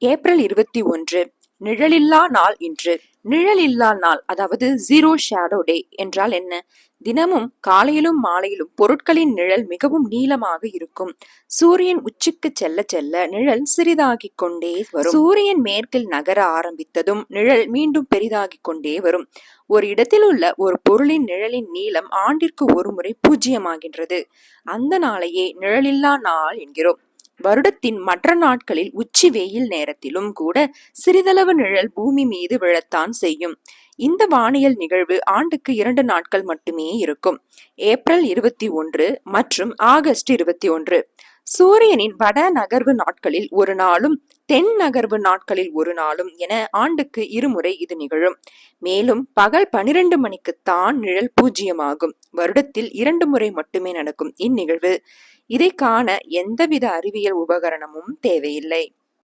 April 21 நிழலில்லா நாள் இன்று. நிழலில்லா நாள், அதாவது ஜீரோ ஷேடோ டே என்றால் என்ன? தினமும் காலையிலும் மாலையிலும் பொருட்களின் நிழல் மிகவும் நீளமாக இருக்கும். சூரியன் உச்சிக்கு செல்ல செல்ல நிழல் சிறிதாகிக் கொண்டே வரும். சூரியன் மேற்கில் நகர ஆரம்பித்ததும் நிழல் மீண்டும் பெரிதாகிக் கொண்டே வரும். ஒரு இடத்தில் உள்ள ஒரு பொருளின் நிழலின் நீளம் ஆண்டிற்கு ஒரு முறை 0 ஆகின்றது. அந்த நாளையே நிழலில்லா நாள் என்கிறோம். வருடத்தின் மற்ற நாட்களில் உச்சி வெயில் நேரத்திலும் கூட சிறிதளவு நிழல் பூமி மீது விழத்தான் செய்யும். இந்த வானியல் நிகழ்வு ஆண்டுக்கு 2 நாட்கள் மட்டுமே இருக்கும். ஏப்ரல் 21 மற்றும் ஆகஸ்ட் 21. சூரியனின் வட நகர்வு நாட்களில் ஒரு நாளும் தென் நகர்வு நாட்களில் ஒரு நாளும் என ஆண்டுக்கு 2 முறை இது நிகழும். மேலும் பகல் 12 மணிக்குத்தான் நிழல் 0 ஆகும். வருடத்தில் 2 முறை மட்டுமே நடக்கும் இந்நிகழ்வு. இதை காண எந்தவித அறிவியல் உபகரணமும் தேவையில்லை.